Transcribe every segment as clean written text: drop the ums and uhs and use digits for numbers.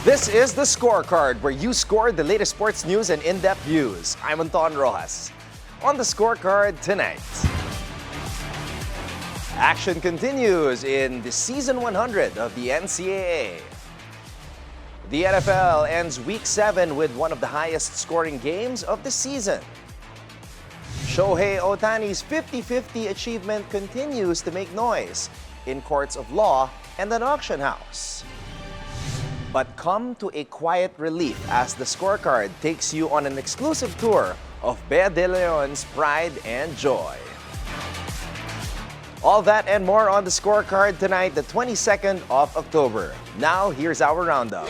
This is the Scorecard, where you score the latest sports news and in-depth views. I'm Anton Roxas. On the Scorecard tonight, action continues in the Season 100 of the NCAA. The NFL ends Week 7 with one of the highest scoring games of the season. Shohei Ohtani's 50-50 achievement continues to make noise in courts of law and an auction house. But come to a quiet relief as the Scorecard takes you on an exclusive tour of Bea de Leon's pride and joy. All that and more on the Scorecard tonight, the 22nd of October. Now, here's our roundup.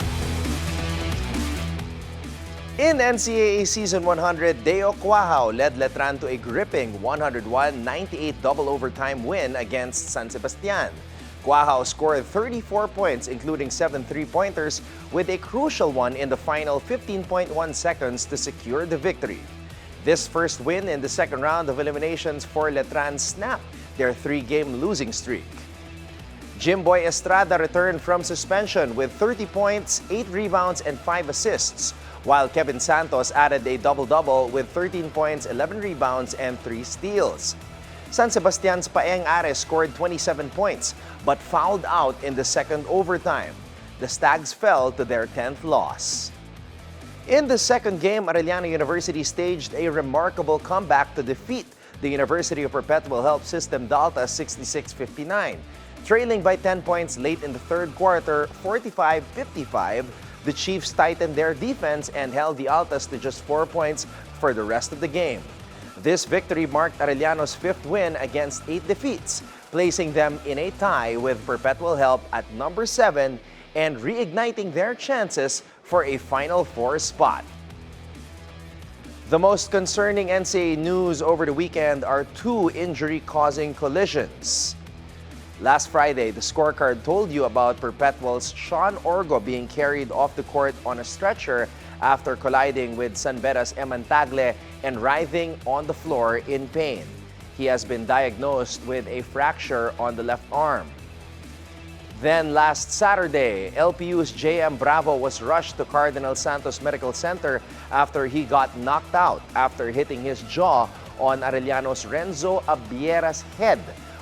In NCAA Season 100, Deo Cuajao led Letran to a gripping 101-98 double overtime win against San Sebastian. Cuajao scored 34 points, including 7 three-pointers, with a crucial one in the final 15.1 seconds to secure the victory. This first win in the second round of eliminations for Letran snapped their 3-game losing streak. Jimboy Estrada returned from suspension with 30 points, 8 rebounds, and 5 assists, while Kevin Santos added a double-double with 13 points, 11 rebounds, and 3 steals. San Sebastian's Paeng Ares scored 27 points, but fouled out in the second overtime. The Stags fell to their 10th loss. In the second game, Arellano University staged a remarkable comeback to defeat the University of Perpetual Help System Dalta 66-59. Trailing by 10 points late in the third quarter, 45-55, the Chiefs tightened their defense and held the Altas to just 4 points for the rest of the game. This victory marked Arellano's 5th win against 8 defeats, placing them in a tie with Perpetual Help at number 7 and reigniting their chances for a Final Four spot. The most concerning NCAA news over the weekend are 2 injury-causing collisions. Last Friday, the Scorecard told you about Perpetual's Sean Orgo being carried off the court on a stretcher after colliding with San Beda's Eman Tagle and writhing on the floor in pain. He has been diagnosed with a fracture on the left arm. Then last Saturday, LPU's J.M. Bravo was rushed to Cardinal Santos Medical Center after he got knocked out after hitting his jaw on Arellano's Renzo Abiera's head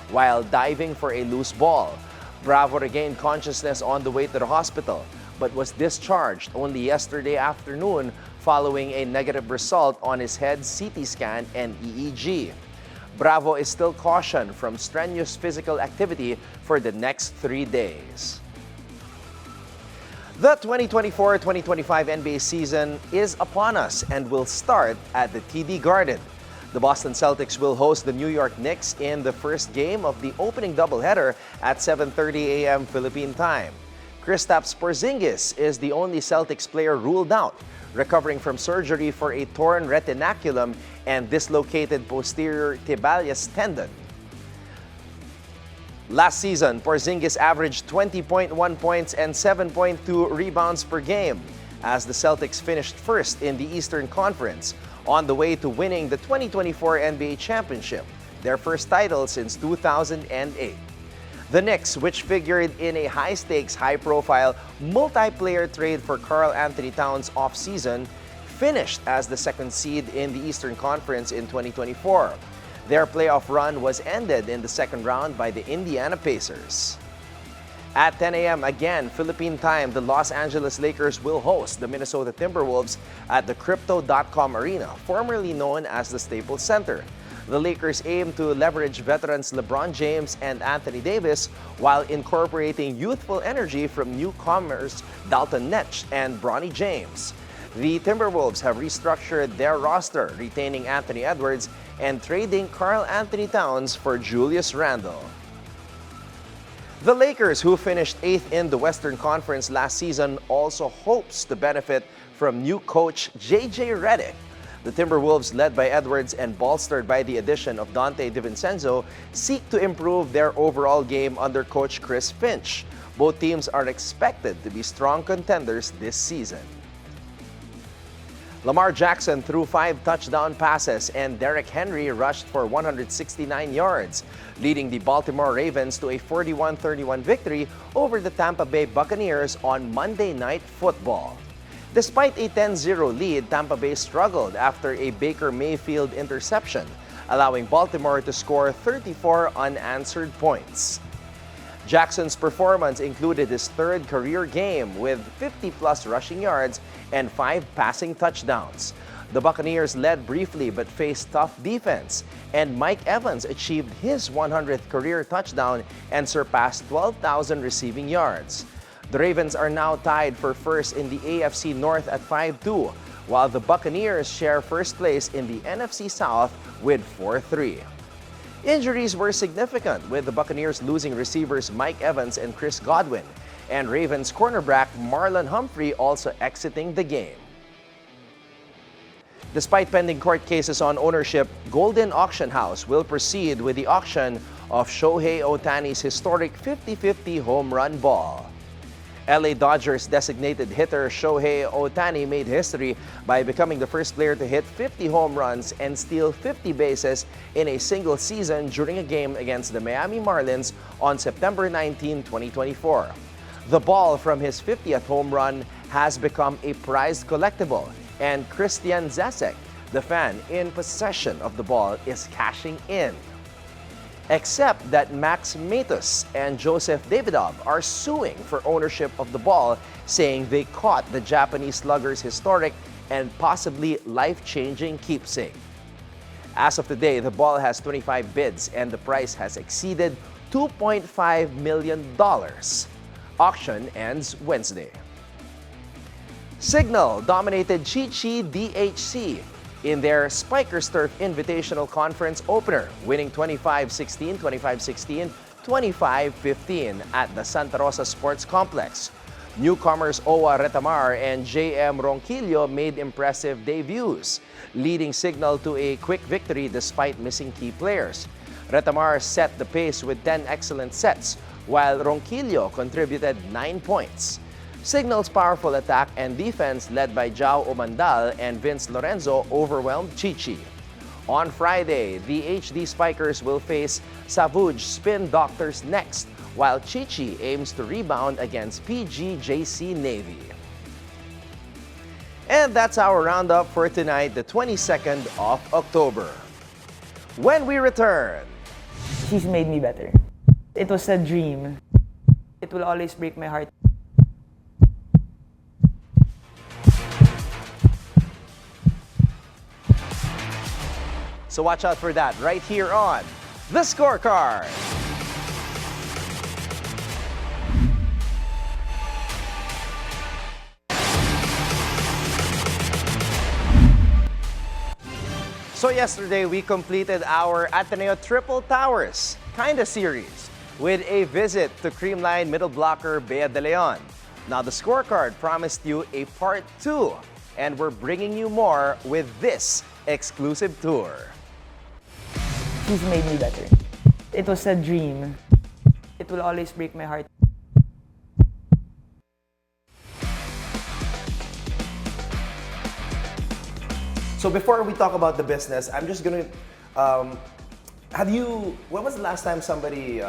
while diving for a loose ball. Bravo regained consciousness on the way to the hospital, but was discharged only yesterday afternoon following a negative result on his head CT scan and EEG. Bravo is still cautioned from strenuous physical activity for the next 3 days. The 2024-2025 NBA season is upon us and will start at the TD Garden. The Boston Celtics will host the New York Knicks in the first game of the opening doubleheader at 7:30 a.m. Philippine time. Kristaps Porzingis is the only Celtics player ruled out, recovering from surgery for a torn retinaculum and dislocated posterior tibialis tendon. Last season, Porzingis averaged 20.1 points and 7.2 rebounds per game as the Celtics finished first in the Eastern Conference, on the way to winning the 2024 NBA Championship, their first title since 2008. The Knicks, which figured in a high-stakes, high-profile, multiplayer trade for Karl Anthony Towns off-season, finished as the second seed in the Eastern Conference in 2024. Their playoff run was ended in the second round by the Indiana Pacers. At 10 a.m. again, Philippine time, the Los Angeles Lakers will host the Minnesota Timberwolves at the Crypto.com Arena, formerly known as the Staples Center. The Lakers aim to leverage veterans LeBron James and Anthony Davis while incorporating youthful energy from newcomers Dalton Netsch and Bronny James. The Timberwolves have restructured their roster, retaining Anthony Edwards and trading Karl Anthony Towns for Julius Randle. The Lakers, who finished 8th in the Western Conference last season, also hopes to benefit from new coach J.J. Redick. The Timberwolves, led by Edwards and bolstered by the addition of Dante DiVincenzo, seek to improve their overall game under coach Chris Finch. Both teams are expected to be strong contenders this season. Lamar Jackson threw 5 touchdown passes and Derrick Henry rushed for 169 yards, leading the Baltimore Ravens to a 41-31 victory over the Tampa Bay Buccaneers on Monday Night Football. Despite a 10-0 lead, Tampa Bay struggled after a Baker Mayfield interception, allowing Baltimore to score 34 unanswered points. Jackson's performance included his 3rd career game with 50-plus rushing yards and 5 passing touchdowns. The Buccaneers led briefly but faced tough defense, and Mike Evans achieved his 100th career touchdown and surpassed 12,000 receiving yards. The Ravens are now tied for first in the AFC North at 5-2, while the Buccaneers share first place in the NFC South with 4-3. Injuries were significant, with the Buccaneers losing receivers Mike Evans and Chris Godwin, and Ravens cornerback Marlon Humphrey also exiting the game. Despite pending court cases on ownership, Golden Auction House will proceed with the auction of Shohei Ohtani's historic 50-50 home run ball. LA Dodgers designated hitter Shohei Ohtani made history by becoming the first player to hit 50 home runs and steal 50 bases in a single season during a game against the Miami Marlins on September 19, 2024. The ball from his 50th home run has become a prized collectible, and Christian Zasek, the fan in possession of the ball, is cashing in. Except that Max Matus and Joseph Davidov are suing for ownership of the ball, saying they caught the Japanese slugger's historic and possibly life-changing keepsake. As of today, the ball has 25 bids and the price has exceeded $2.5 million. Auction ends Wednesday. Cignal dominated Chi-Chi DHC in their Spikers Turf Invitational Conference opener, winning 25-16, 25-16, 25-15 at the Santa Rosa Sports Complex. Newcomers Owa Retamar and JM Ronquillo made impressive debuts, leading Cignal to a quick victory despite missing key players. Retamar set the pace with 10 excellent sets, while Ronquillo contributed 9 points. Cignal's powerful attack and defense, led by Jao Omandal and Vince Lorenzo, overwhelmed Chi-Chi. On Friday, the HD Spikers will face Savuj Spin Doctors next, while Chi-Chi aims to rebound against PGJC Navy. And that's our roundup for tonight, the 22nd of October. When we return, She's made me better. It was a dream. It will always break my heart. so watch out for that right here on The Scorecard. So yesterday, we completed our Ateneo Triple Towers kinda series with a visit to Creamline middle blocker Bea de Leon. Now, the Scorecard promised you a part 2, and we're bringing you more with this exclusive tour. She's made me better. It was a dream. It will always break my heart. So before we talk about the business, I'm just gonna, when was the last time somebody,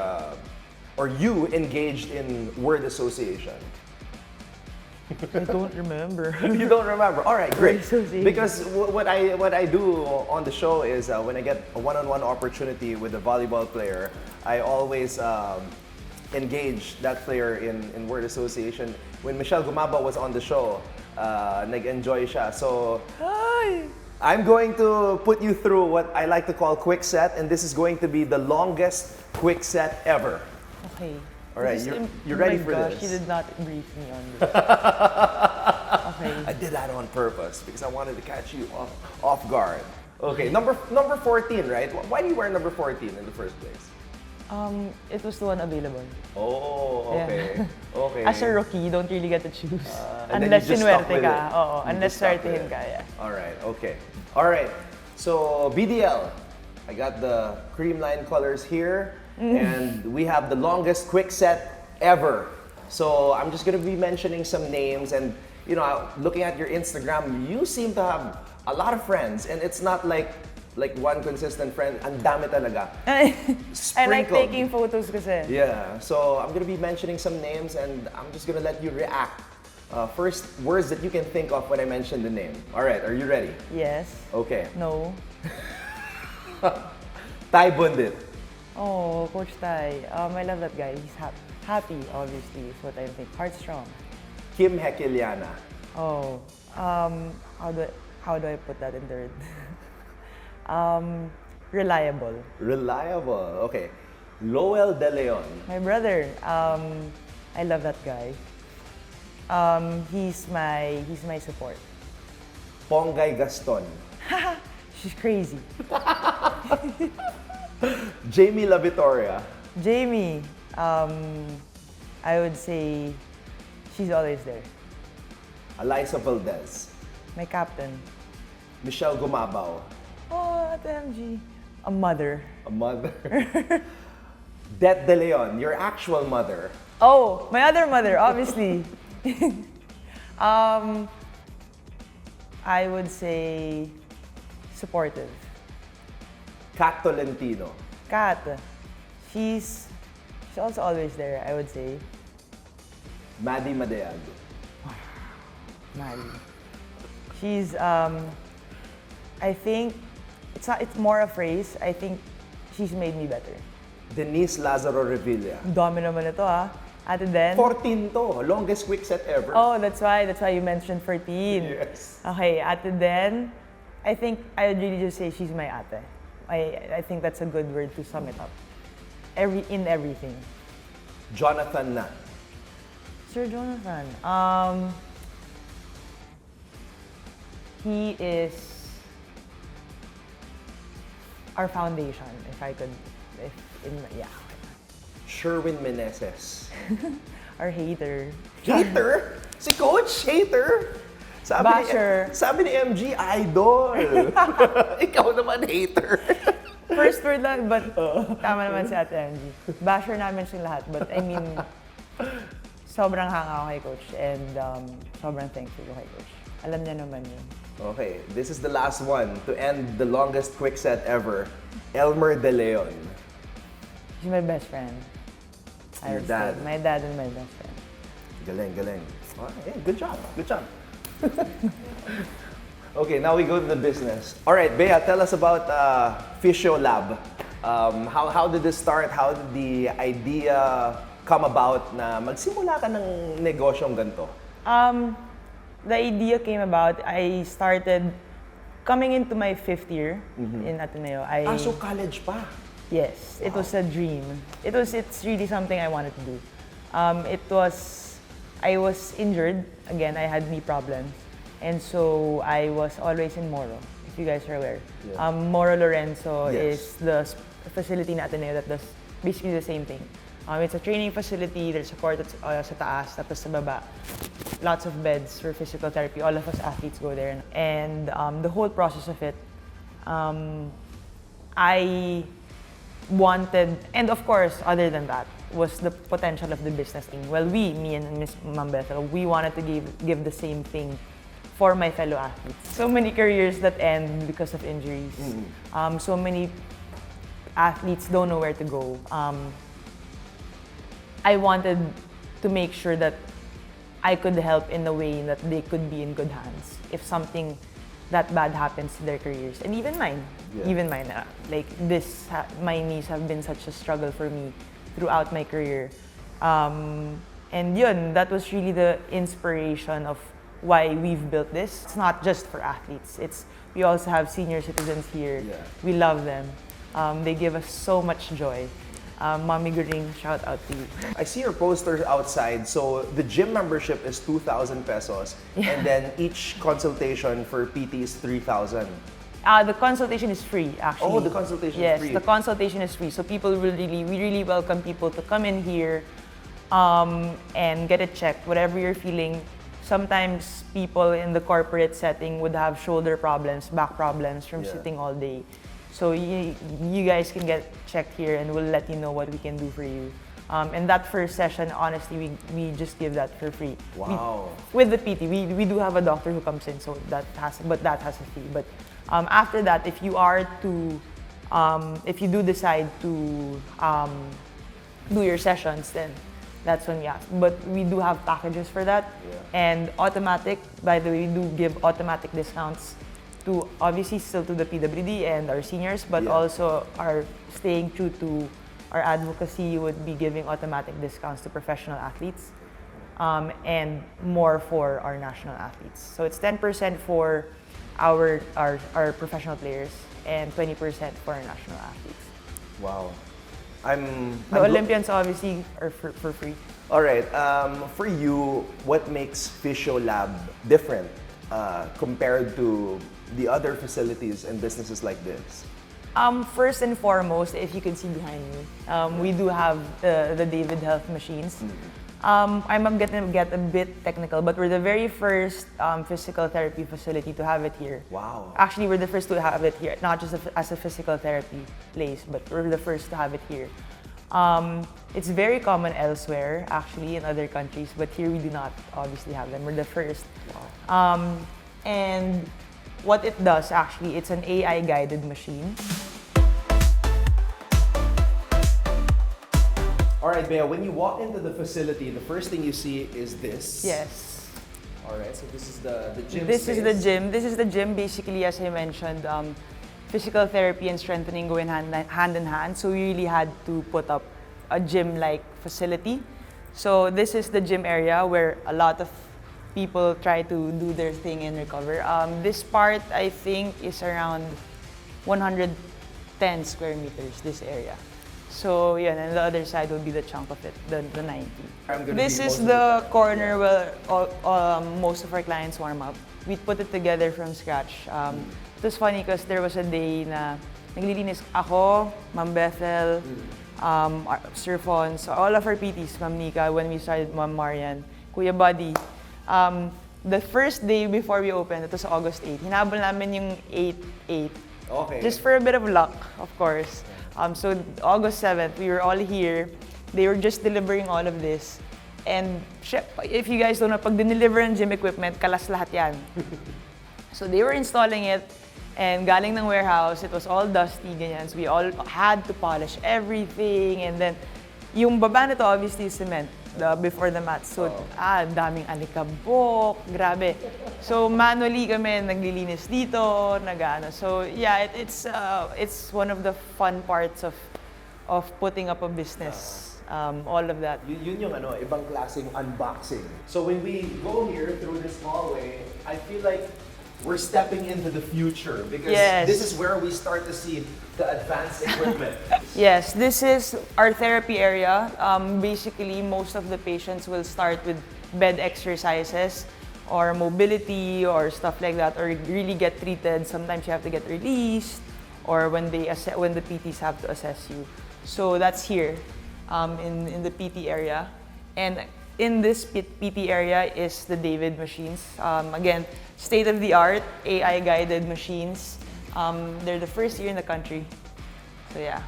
or you engaged in word association? I don't remember. You don't remember? All right, great. Word association. Because what I do on the show is when I get a one-on-one opportunity with a volleyball player, I always engage that player in word association. When Michelle Gumaba was on the show, nag-enjoy siya. So, I'm going to put you through what I like to call quick set, and this is going to be the longest quick set ever. Okay. All right, you're ready for this? this? You did not brief me on this. Okay. I did that on purpose because I wanted to catch you off guard. Okay, number 14, right? Why do you wear number 14 in the first place? It was the one available. Oh, okay. Yeah. Okay. As a rookie, you don't really get to choose. And unless then you just stuck sinuwerte with ka. it. Oo, You unless just stuck with swertehin it. ka, yeah. All right, okay. All right, so BDL, I got the Creamline colors here, and we have the longest quick set ever. So I'm just gonna be mentioning some names, and looking at your Instagram, you seem to have a lot of friends, and it's not like one consistent friend. Ang dami talaga. I like Sprinkled. taking photos kasi. Yeah, so I'm gonna be mentioning some names, and I'm just gonna let you react. First words that you can think of when I mention the name. All right, are you ready? Yes. Okay. No. Ty Bundit. Oh, Coach Tai. I love that guy. He's happy, obviously, is what I think. Heartstrong. Kim Hekeliana. Oh, how do I put that in third? Reliable. Reliable. Okay. Lowell De Leon. My brother. I love that guy. He's my support. Pongay Gaston. She's crazy. Jamie La Victoria. Jamie. I would say she's always there. Eliza Valdez. My captain. Michelle Gumabaw. Oh, Ate MG. A mother. A mother. Det De Leon, your actual mother. Oh, my other mother, obviously. I would say supportive. Kat Tolentino. Kat, she's also always there, I would say. Maddie Madeag. Mali. She's I think it's more a phrase. I think she's made me better. Denise Lazaro Revilla. Dami naman ito Ate Den. 14 to, longest quick set ever. Oh, that's why you mentioned 14. Yes. Okay, Ate Den. I think I would really just say she's my ate. I think that's a good word to sum it up. In everything. Jonathan Nan. Sir Jonathan. He is our foundation, yeah. Sherwin Meneses. Our hater. Hater? Si Coach Hater? Basher. Sabi ni MG, idol. Ikaw naman, hater. First word lang, but tama naman si Ate MG. Basher namin siya lahat, but I mean, sobrang hanga ako kay Coach, and sobrang thankful ko kay Coach. Alam niya naman yun. Okay, this is the last one to end the longest quick set ever. Elmer De Leon. He's my best friend. Your dad. My dad and my best friend. Galing, galing. Okay, good job, good job. Okay, now we go to the business. All right, Bea, tell us about PhysioLab. How did this start? How did the idea come about na magsimula ka ng negosyong ganito? The idea came about, I started coming into my 5th year in Ateneo. So college pa? Yes, it was a dream. It's really something I wanted to do. I was injured, again, I had knee problems. And so I was always in Moro, if you guys are aware. Yeah. Moro Lorenzo Yes. is the facility in Ateneo that does basically the same thing. It's a training facility, there's a court sa taas, tapos sa baba. Lots of beds for physical therapy. All of us athletes go there. And the whole process of it, I wanted, and of course, other than that, was the potential of the business thing. Well, me and Miss Ma'am Bethel, we wanted to give the same thing for my fellow athletes. So many careers that end because of injuries. So many athletes don't know where to go. I wanted to make sure that I could help in a way that they could be in good hands if something that bad happens to their careers. And even mine. Yeah. Even mine. My knees have been such a struggle for me throughout my career. And yun, that was really the inspiration of why we've built this. It's not just for athletes. We also have senior citizens here. Yeah. We love them. They give us so much joy. Mommy Guring, shout out to you. I see your posters outside. So the gym membership is 2,000 pesos. Yeah. And then each consultation for PT is 3,000. The consultation is free, actually. Oh, the consultation yes, is free. Yes, the consultation is free. So we really welcome people to come in here and get it checked, whatever you're feeling. Sometimes people in the corporate setting would have shoulder problems, back problems from sitting all day. So you guys can get checked here and we'll let you know what we can do for you. And that first session, honestly, we just give that for free. Wow. With the PT, we do have a doctor who comes in, so that has a fee. But after that, if you do decide to do your sessions, then that's when we ask. But we do have packages for that. And automatic, by the way, we do give automatic discounts to, obviously, still to the PWD and our seniors, but also are staying true to our advocacy, would be giving automatic discounts to professional athletes, and more for our national athletes. So it's 10% for our professional players and 20% for our national athletes. Wow. The Olympians obviously are for free. All right. For you, what makes PhysioLab different compared to the other facilities and businesses like this? First and foremost, if you can see behind me, we do have the David Health machines. I'm going to get a bit technical, but we're the very first physical therapy facility to have it here. Wow. Actually, we're the first to have it here, not just as a physical therapy place, but we're the first to have it here. It's very common elsewhere, actually, in other countries, but here we do not obviously have them. We're the first. Wow. And what it does, actually, it's an AI-guided machine. All right, Bea, when you walk into the facility, the first thing you see is this. Yes. All right, so this is the gym This space. is the gym. This is the gym, basically, as I mentioned, physical therapy and strengthening go hand in hand. So we really had to put up a gym-like facility. So this is the gym area where a lot of people try to do their thing and recover. This part, I think, is around 110 square meters, this area. So yeah, and the other side will be the chunk of it, the 90. This is the corner where most of our clients warm up. We put it together from scratch. It was funny because there was a day na naglilinis ako, Ma'am Bethel, Sir Fon, so all of our PTs, Ma'am Nika, when we started, Ma'am Marian, Kuya Buddy. The first day before we opened, it was August 8. Hinabol namin yung 8-8. Okay. Just for a bit of luck, of course. So August 7th, we were all here. They were just delivering all of this. And if you guys don't know, pag dineliver ng gym equipment, kalas lahat yan. So they were installing it, and galing ng warehouse, it was all dusty, ganyan. So we all had to polish everything. And then, yung baba nito, obviously, is cement before the mat. So, daming alikabok, grabe. So, manually kami naglilinis dito, nag-ano. So, yeah, it's one of the fun parts of putting up a business. All of that. Yun yung ibang klaseng unboxing. So when we go here through this hallway, I feel like we're stepping into the future because this is where we start to see the advanced equipment. Yes, this is our therapy area. Basically, most of the patients will start with bed exercises or mobility or stuff like that, or really get treated. Sometimes you have to get released, or when the PTs have to assess you. So that's here in the PT area. And in this PT area is the David machines. Again, state-of-the-art AI-guided machines. They're the first here in the country. So yeah.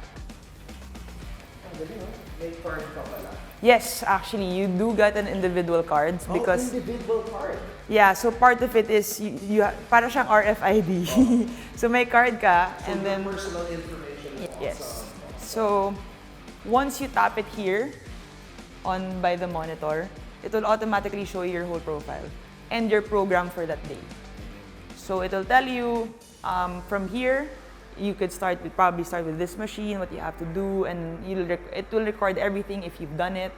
May card ka pala. Yes, actually, you do get an individual card because individual card. yeah. So part of it is you para siyang RFID. So may card ka, So and then personal information. yes. So once you tap it here by the monitor, it will automatically show you your whole profile and your program for that day. So it will tell you from here, you could probably start with this machine, what you have to do, and it will record everything if you've done it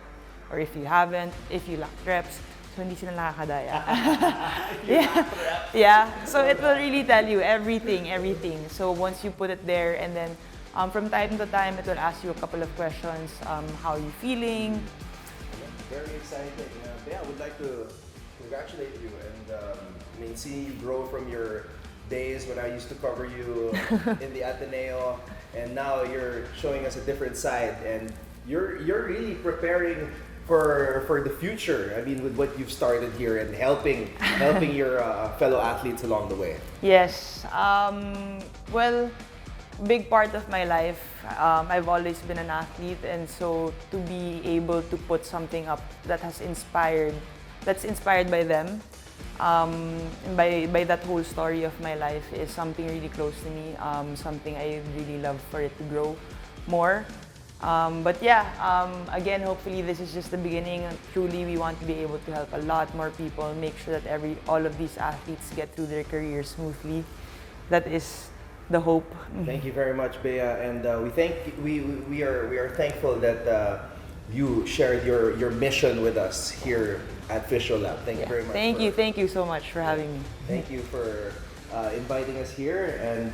or if you haven't, if you lack reps. So hindi sila nakakadaya. Yeah. So it will really tell you everything. So once you put it there, and then from time to time, it will ask you a couple of questions. How are you feeling? Very exciting. Bea, I would like to congratulate you and see you grow from your days when I used to cover you in the Ateneo, and now you're showing us a different side, and you're really preparing for the future. I mean, with what you've started here and helping your fellow athletes along the way. Yes. Well, big part of my life. I've always been an athlete, and so to be able to put something up that's inspired by them, by that whole story of my life is something really close to me, something I really love for it to grow more. But yeah, again, hopefully this is just the beginning. Truly, we want to be able to help a lot more people, make sure that all of these athletes get through their careers smoothly. That is the hope. Thank you very much, Bea, and we are thankful that you shared your mission with us here at PhysioLab. Thank you very much. Thank you so much for having me. Thank you for inviting us here and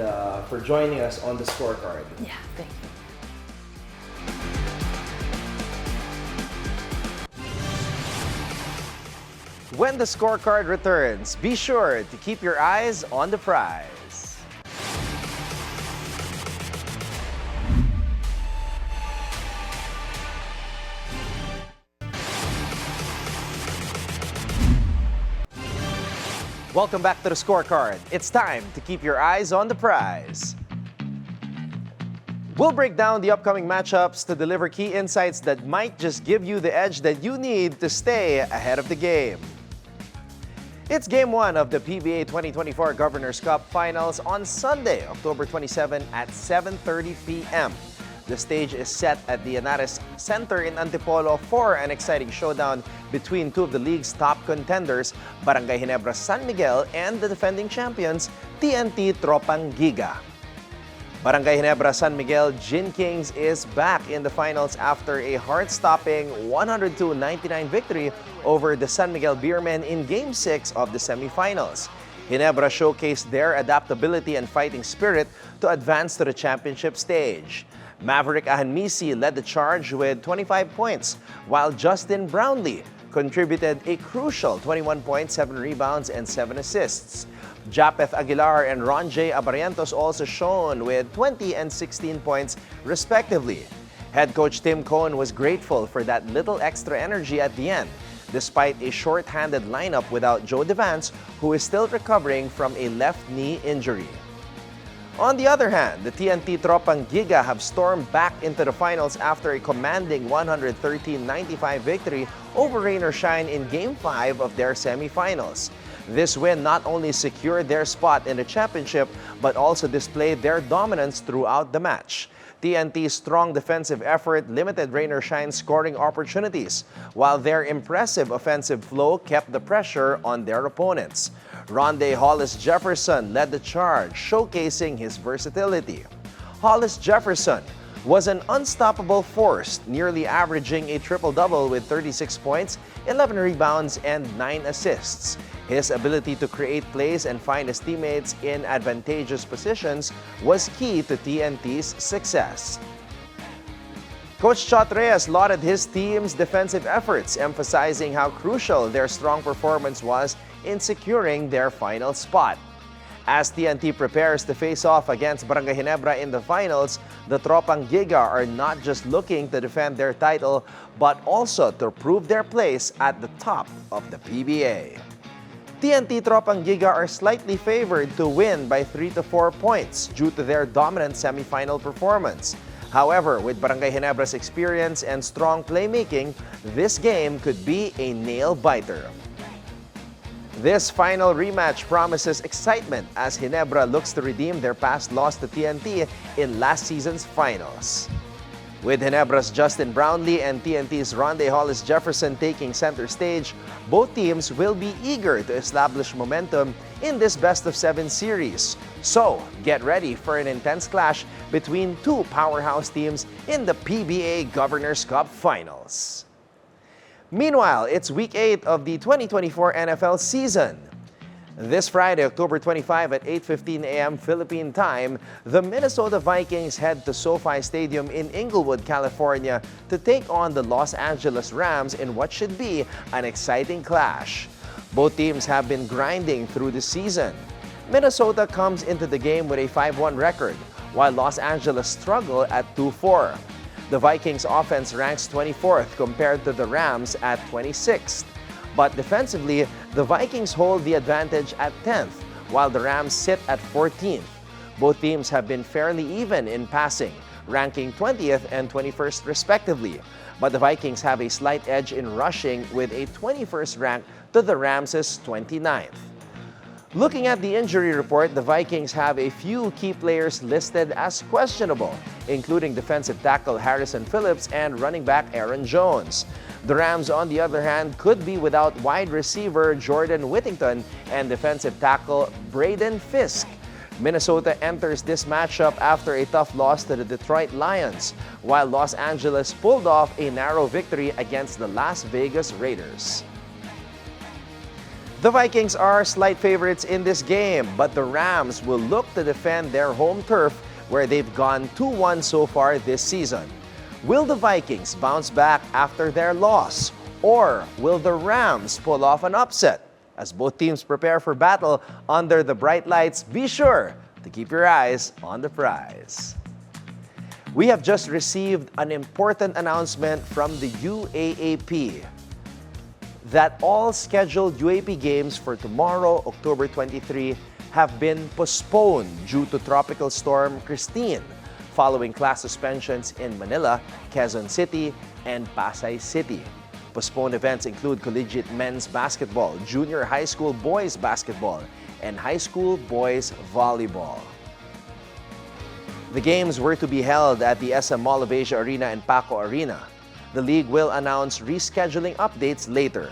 for joining us on the Scorecard. Yeah, thank you. When the Scorecard returns, be sure to keep your eyes on the prize. Welcome back to the Scorecard. It's time to keep your eyes on the prize. We'll break down the upcoming matchups to deliver key insights that might just give you the edge that you need to stay ahead of the game. It's Game 1 of the PBA 2024 Governor's Cup Finals on Sunday, October 27 at 7:30 p.m. The stage is set at the Henares Center in Antipolo for an exciting showdown between two of the league's top contenders, Barangay Ginebra San Miguel and the defending champions, TNT Tropang Giga. Barangay Ginebra San Miguel Gin Kings is back in the finals after a heart-stopping 102-99 victory over the San Miguel Beermen in Game 6 of the semifinals. Ginebra showcased their adaptability and fighting spirit to advance to the championship stage. Maverick Ahanmisi led the charge with 25 points, while Justin Brownlee contributed a crucial 21 points, 7 rebounds, and 7 assists. Japeth Aguilar and Ron J. Abarientos also shone with 20 and 16 points, respectively. Head coach Tim Cohn was grateful for that little extra energy at the end, despite a short-handed lineup without Joe Devance, who is still recovering from a left knee injury. On the other hand, the TNT Tropang Giga have stormed back into the finals after a commanding 113-95 victory over Rain or Shine in Game 5 of their semifinals. This win not only secured their spot in the championship, but also displayed their dominance throughout the match. TNT's strong defensive effort limited Rain or Shine's scoring opportunities, while their impressive offensive flow kept the pressure on their opponents. Ronde Hollis Jefferson led the charge, showcasing his versatility. Hollis Jefferson was an unstoppable force, nearly averaging a triple-double with 36 points, 11 rebounds, and 9 assists. His ability to create plays and find his teammates in advantageous positions was key to TNT's success. Coach Chot Reyes lauded his team's defensive efforts, emphasizing how crucial their strong performance was in securing their final spot. As TNT prepares to face off against Barangay Ginebra in the finals, the Tropang Giga are not just looking to defend their title, but also to prove their place at the top of the PBA. TNT Tropang Giga are slightly favored to win by 3 to 4 points due to their dominant semifinal performance. However, with Barangay Ginebra's experience and strong playmaking, this game could be a nail-biter. This final rematch promises excitement as Ginebra looks to redeem their past loss to TNT in last season's finals. With Ginebra's Justin Brownlee and TNT's Ronde Hollis Jefferson taking center stage, both teams will be eager to establish momentum in this best-of-7 series. So, get ready for an intense clash between two powerhouse teams in the PBA Governor's Cup Finals. Meanwhile, it's Week 8 of the 2024 NFL season. This Friday, October 25 at 8:15 a.m. Philippine time, the Minnesota Vikings head to SoFi Stadium in Inglewood, California to take on the Los Angeles Rams in what should be an exciting clash. Both teams have been grinding through the season. Minnesota comes into the game with a 5-1 record, while Los Angeles struggle at 2-4. The Vikings offense ranks 24th compared to the Rams at 26th. But defensively, the Vikings hold the advantage at 10th, while the Rams sit at 14th. Both teams have been fairly even in passing, ranking 20th and 21st respectively. But the Vikings have a slight edge in rushing with a 21st rank to the Rams' 29th. Looking at the injury report, the Vikings have a few key players listed as questionable, including defensive tackle Harrison Phillips and running back Aaron Jones. The Rams, on the other hand, could be without wide receiver Jordan Whittington and defensive tackle Braden Fisk. Minnesota enters this matchup after a tough loss to the Detroit Lions, while Los Angeles pulled off a narrow victory against the Las Vegas Raiders. The Vikings are slight favorites in this game, but the Rams will look to defend their home turf where they've gone 2-1 so far this season. Will the Vikings bounce back after their loss? Or will the Rams pull off an upset? As both teams prepare for battle under the bright lights, be sure to keep your eyes on the prize. We have just received an important announcement from the UAAP that all scheduled UAP games for tomorrow, October 23, have been postponed due to Tropical Storm Christine, following class suspensions in Manila, Quezon City, and Pasay City. Postponed events include collegiate men's basketball, junior high school boys basketball, and high school boys volleyball. The games were to be held at the SM Mall of Asia Arena and Paco Arena. The league will announce rescheduling updates later.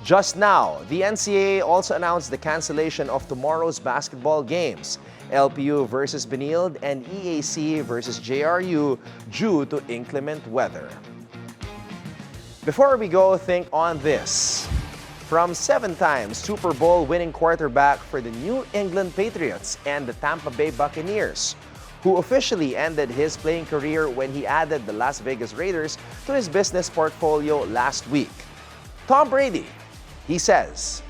Just now, the NCAA also announced the cancellation of tomorrow's basketball games, LPU versus Benilde and EAC versus JRU, due to inclement weather. Before we go, think on this. From 7-time Super Bowl winning quarterback for the New England Patriots and the Tampa Bay Buccaneers, who officially ended his playing career when he added the Las Vegas Raiders to his business portfolio last week. Tom Brady, he says,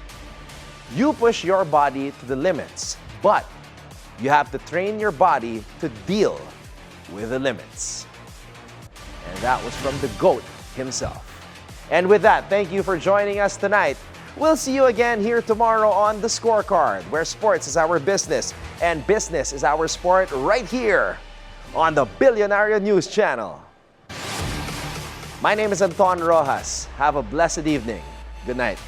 "You push your body to the limits, but you have to train your body to deal with the limits." And that was from the GOAT himself. And with that, thank you for joining us tonight. We'll see you again here tomorrow on The Scorecard, where sports is our business and business is our sport, right here on the Billionaire News Channel. My name is Anton Roxas. Have a blessed evening. Good night.